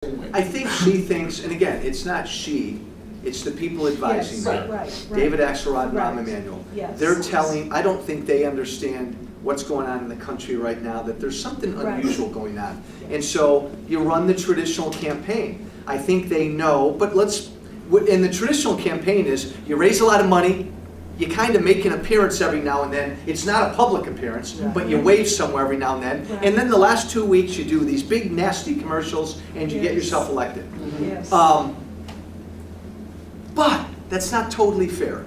I think she thinks, and again, it's not she, it's the people advising Yes, her. right. David Axelrod and Rahm Right. Emanuel. Yes. They're telling, I don't think they understand what's going on in the country right now, that there's something Right. unusual going on. And so you run the traditional campaign. I think they know, but and the traditional campaign is you raise a lot of money, you kind of make an appearance every now and then. It's not a public appearance, Right. but you wave somewhere every now and then. Right. And then the last 2 weeks you do these big nasty commercials and you get Yes. yourself elected. Yes. But that's not totally fair.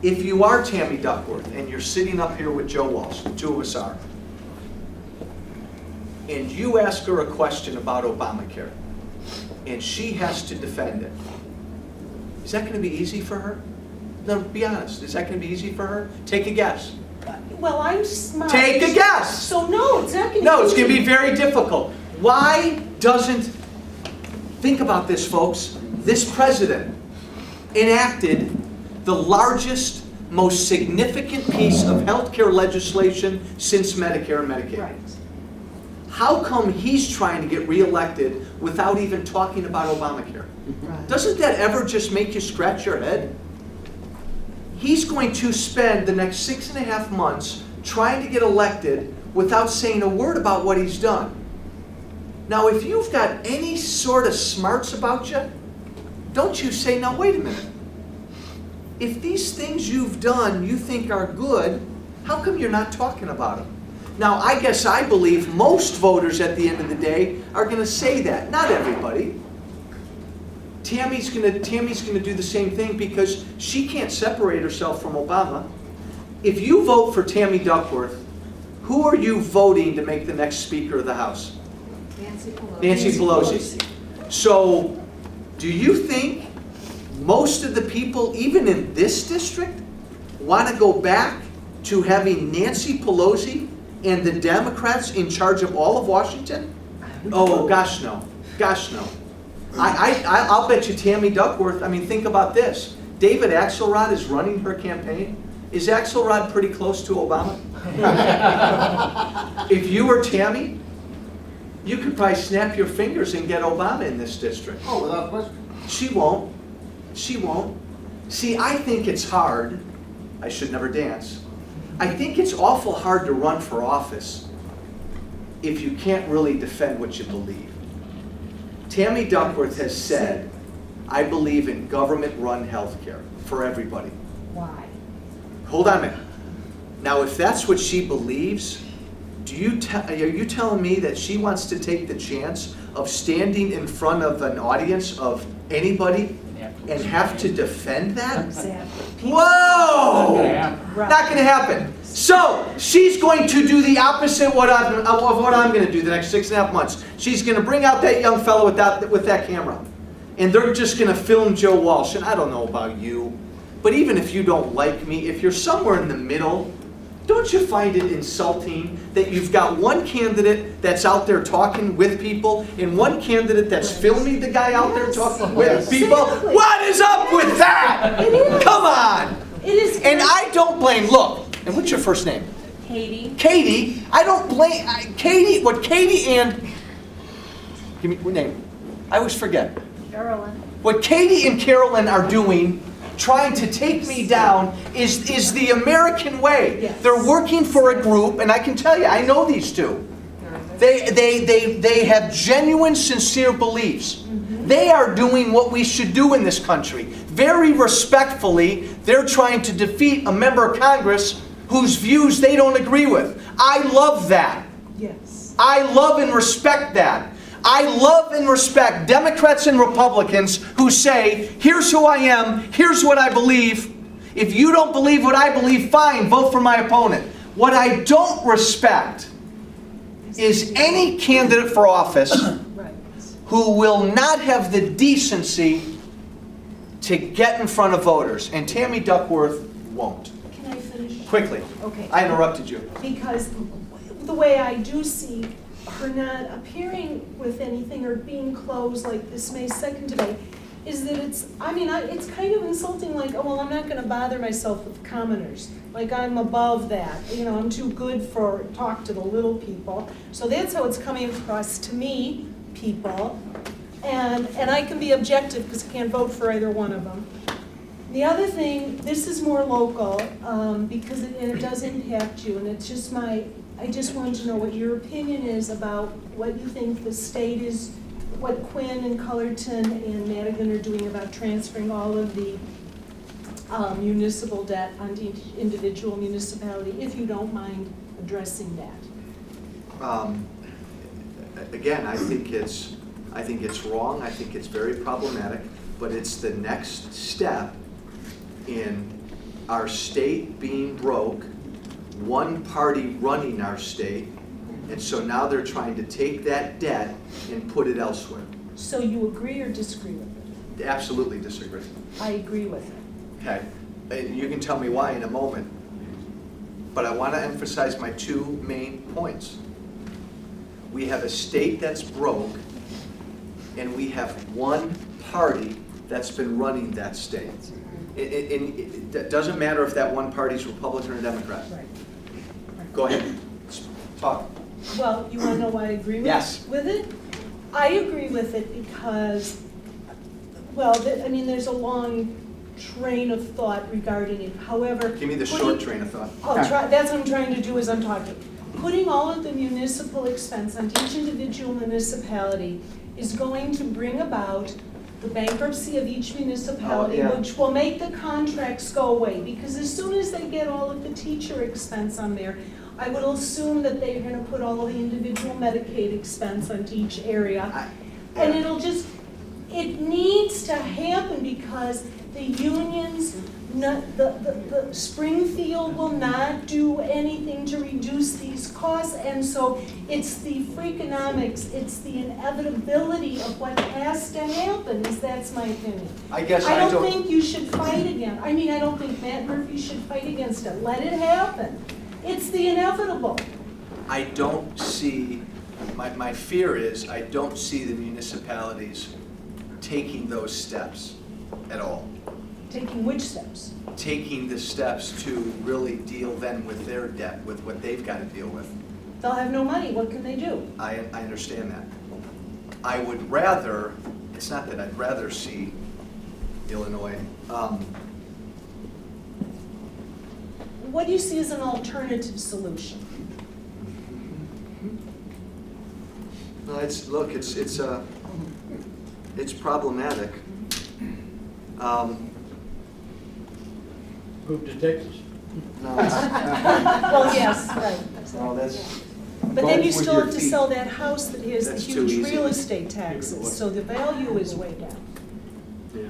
If you are Tammy Duckworth and you're sitting up here with Joe Walsh, the two of us are, and you ask her a question about Obamacare, and she has to defend it, is that going to be easy for her? No, be honest. Is that going to be easy for her? Take a guess. Well, I'm smart. Take a guess. So no, it's not going to be No, it's going to be easy. very difficult. Why doesn't, think about this, folks, this president enacted the largest, most significant piece of healthcare legislation since Medicare and Medicaid. Right. How come he's trying to get reelected without even talking about Obamacare? Right. Doesn't that ever just make you scratch your head? He's going to spend the next 6.5 months trying to get elected without saying a word about what he's done. Now, if you've got any sort of smarts about you, don't you say, now wait a minute. If these things you've done you think are good, how come you're not talking about them? Now, I guess I believe most voters at the end of the day are going to say that. Not everybody. Tammy's going to do the same thing because she can't separate herself from Obama. If you vote for Tammy Duckworth, who are you voting to make the next Speaker of the House? Nancy Pelosi. So, do you think most of the people, even in this district, want to go back to having Nancy Pelosi and the Democrats in charge of all of Washington? Oh, gosh no. Gosh no. I'll bet you Tammy Duckworth, I mean, think about this. David Axelrod is running her campaign. Is Axelrod pretty close to Obama? If you were Tammy, you could probably snap your fingers and get Obama in this district. Oh, without question. She won't. She won't. See, I think it's hard. I should never dance. I think it's awful hard to run for office if you can't really defend what you believe. Tammy Duckworth has said, I believe in government-run health care for everybody. Why? Hold on a minute. Now, if that's what she believes, are you telling me that she wants to take the chance of standing in front of an audience of anybody and have to defend that? Exactly. Whoa! Right. Not going to happen. So, she's going to do the opposite of what I'm going to do the next 6.5 months. She's going to bring out that young fellow with that camera. And they're just going to film Joe Walsh. And I don't know about you, but even if you don't like me, if you're somewhere in the middle, don't you find it insulting that you've got one candidate that's out there talking with people and one candidate that's filming the guy out there talking with people? Exactly. What is up with that? It is. Come on. It is. And I don't blame, look, and what's your first name? Katie. Katie. I don't blame, Katie, what Katie and, give me what name? I always forget. Carolyn. What Katie and Carolyn are doing, trying to take me down, is the American way. Yes. They're working for a group, and I can tell you, I know these two. They have genuine, sincere beliefs. They are doing what we should do in this country. Very respectfully, they're trying to defeat a member of Congress whose views they don't agree with. I love that. Yes. I love and respect that. I love and respect Democrats and Republicans who say, here's who I am, here's what I believe. If you don't believe what I believe, fine, vote for my opponent. What I don't respect is any candidate for office Right. who will not have the decency to get in front of voters. And Tammy Duckworth won't. Can I finish? Quickly. Okay. I interrupted you. Because the way I do see her not appearing with anything or being closed like this May 2nd today is that it's kind of insulting, like, oh, well, I'm not going to bother myself with commoners. Like, I'm above that. You know, I'm too good for talk to the little people. So that's how it's coming across to me, people, and I can be objective because I can't vote for either one of them. The other thing, this is more local, because it does impact you, and it's just I just wanted to know what your opinion is about what you think the state is, what Quinn and Cullerton and Madigan are doing about transferring all of the municipal debt onto each individual municipality, if you don't mind addressing that. Again, I think it's wrong. I think it's very problematic, but it's the next step in our state being broke, one party running our state, and so now they're trying to take that debt and put it elsewhere. So you agree or disagree with it? Absolutely disagree. I agree with it. Okay, and you can tell me why in a moment, but I want to emphasize my two main points. We have a state that's broke, and we have one party that's been running that state. It doesn't matter if that one party's Republican or Democrat. Right. Go ahead, talk. Well, you want to know why I agree with, Yes. with it? I agree with it because, well, there's a long train of thought regarding it. However, Give me the short train of thought. That's what I'm trying to do as I'm talking. Putting all of the municipal expense on each individual municipality is going to bring about the bankruptcy of each municipality, yeah. which will make the contracts go away. Because as soon as they get all of the teacher expense on there, I would assume that they're gonna put all of the individual Medicaid expense onto each area. And it needs to happen because the unions, the Springfield will not do anything to reduce these costs, and so it's the freakonomics, it's the inevitability of what has to happen, that's my opinion. I guess I don't think you should fight again. I don't think Matt Murphy should fight against it. Let it happen. It's the inevitable. I don't see, my fear is, I don't see the municipalities taking those steps at all. Taking which steps? Taking the steps to really deal then with their debt, with what they've got to deal with. They'll have no money. What can they do? I understand that. I would rather, it's not that I'd rather see Illinois. What do you see as an alternative solution? No, it's problematic. Move to Texas. No, Well, yes, right. no, that's, But then vote you with still your have to feet. sell that house that has the That's too huge easy. real estate taxes, so the value is way down. yeah.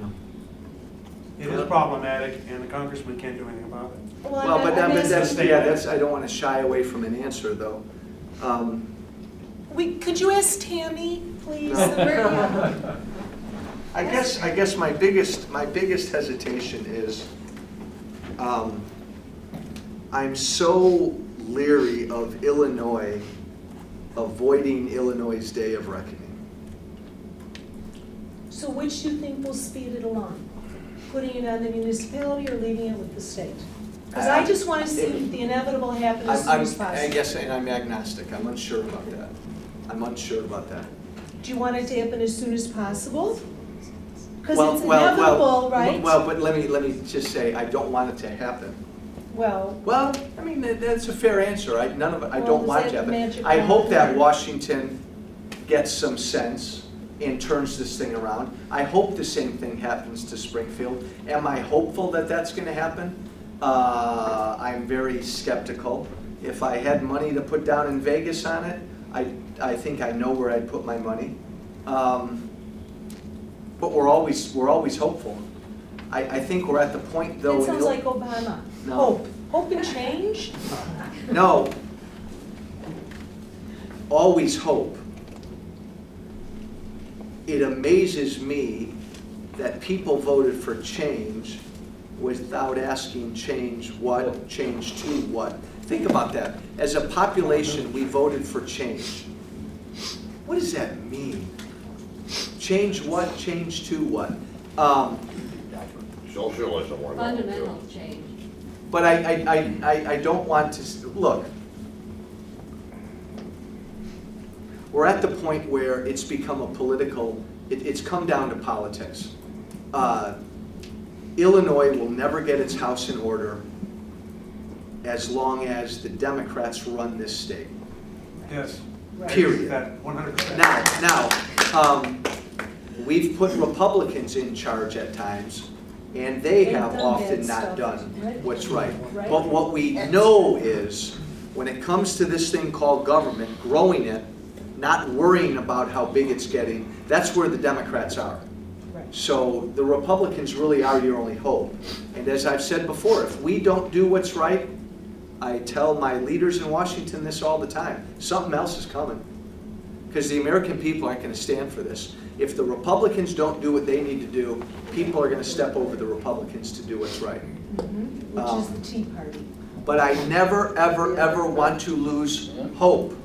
It is problematic, and the congressman can't do anything about it. Well, but I'm that's, asking- I don't want to shy away from an answer, though. Could you ask Tammy, please? No. I guess my biggest hesitation is, I'm so leery of Illinois avoiding Illinois' day of reckoning. So which do you think will speed it along? Putting it on the municipality or leaving it with the state? Because I just want to see the inevitable happen as soon as I possible. guess, and I'm agnostic, I'm unsure about that. Do you want it to happen as soon as possible? Because Well, it's well, inevitable, right? Well, but let me just say, I don't want it to happen. Well, Well, I mean, that's a fair answer. I Well, don't is want that to happen. magic I hope wand? that Washington gets some sense and turns this thing around. I hope the same thing happens to Springfield. Am I hopeful that that's going to happen? I'm very skeptical. If I had money to put down in Vegas on it, I think I know where I'd put my money. But we're always hopeful. I think we're at the point, though. that sounds like Obama. No. Hope. Hope and change? No. Always hope. It amazes me that people voted for change without asking change what, change to what. Think about that. As a population, we voted for change. What does that mean? Change what, change to what? Socialism. we're going to. Fundamental change. But I don't want to, look, we're at the point where it's become a political, it's come down to politics. Illinois will never get its house in order as long as the Democrats run this state. Yes. Right. Period. That 100%. Now, we've put Republicans in charge at times, and they They've have done often bad not stuff. done Right. what's right. Right. But what we know is, when it comes to this thing called government, growing it, not worrying about how big it's getting, that's where the Democrats are. Right. So the Republicans really are your only hope. And as I've said before, if we don't do what's right, I tell my leaders in Washington this all the time, something else is coming. Because the American people aren't going to stand for this. If the Republicans don't do what they need to do, people are going to step over the Republicans to do what's right. Which is the Tea Party. But I never, ever, ever want to lose hope.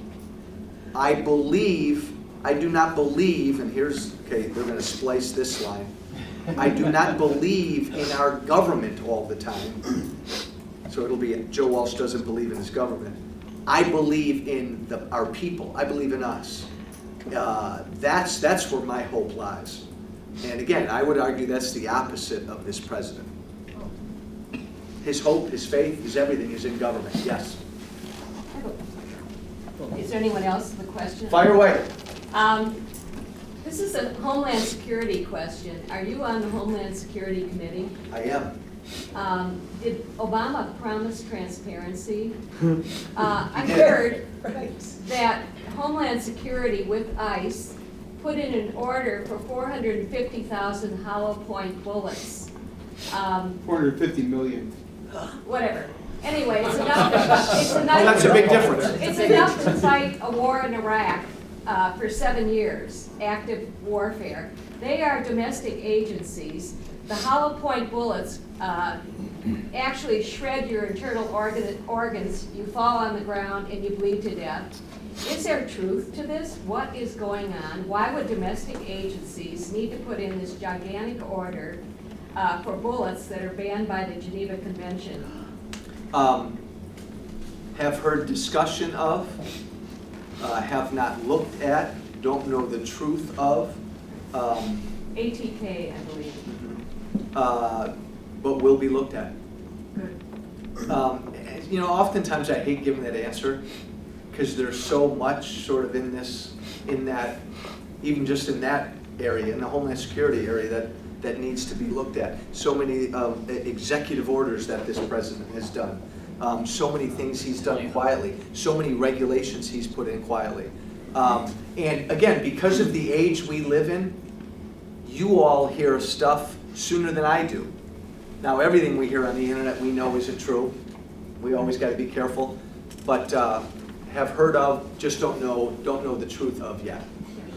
I do not believe, and here's, okay, they're going to splice this line. I do not believe in our government all the time. So it'll be, Joe Walsh doesn't believe in his government. I believe in our people. I believe in us. That's where my hope lies. And again, I would argue that's the opposite of this president. His hope, his faith, his everything is in government. Yes. Is there anyone else with a question? Fire away. This is a Homeland Security question. Are you on the Homeland Security Committee? I am. Did Obama promise transparency? I did. heard Right. that Homeland Security with ICE put in an order for 450,000 hollow point bullets. 450 million. Whatever. Anyway, it's enough. It's enough. Well, that's a big difference. It's enough to fight a war in Iraq for 7 years, active warfare. They are domestic agencies. The hollow point bullets actually shred your internal organs. You fall on the ground and you bleed to death. Is there truth to this? What is going on? Why would domestic agencies need to put in this gigantic order for bullets that are banned by the Geneva Convention? Have heard discussion of, have not looked at, don't know the truth of, ATK, I believe. but will be looked at. Good. You know, oftentimes I hate giving that answer because there's so much sort of in that, even just in that area, in the Homeland Security area, that needs to be looked at. So many executive orders that this president has done. So many things he's done quietly. So many regulations he's put in quietly. And again, because of the age we live in, you all hear stuff sooner than I do. Now, everything we hear on the internet we know isn't true. We always got to be careful. But have heard of, just don't know the truth of yet.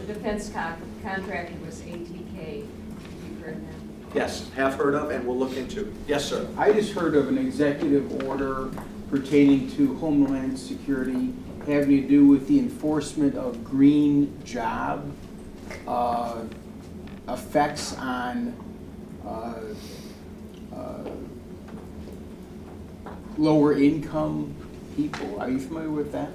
The defense contractor was ATK. You've heard that? Yes, have heard of and we'll look into. Yes, sir. I just heard of an executive order pertaining to Homeland Security having to do with the enforcement of green job effects on lower income people. Are you familiar with that?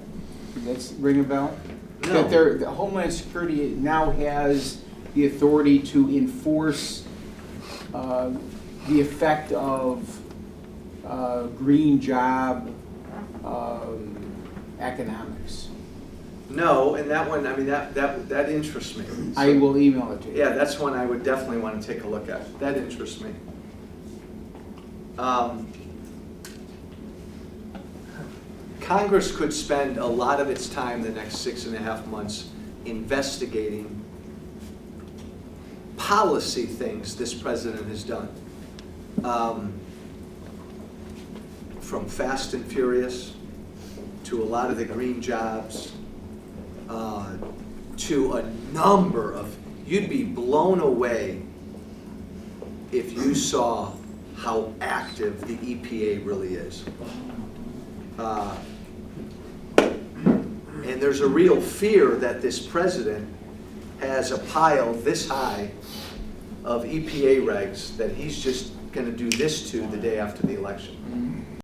Does that ring a bell? No. That the Homeland Security now has the authority to enforce the effect of green job economics. No, and that one, I mean, that interests me. I will email it to you. Yeah, that's one I would definitely want to take a look at. That interests me. Congress could spend a lot of its time the next 6.5 months investigating policy things this president has done. From Fast and Furious to a lot of the green jobs, to a number of, you'd be blown away if you saw how active the EPA really is. And there's a real fear that this president has a pile this high of EPA regs that he's just going to do this to the day after the election.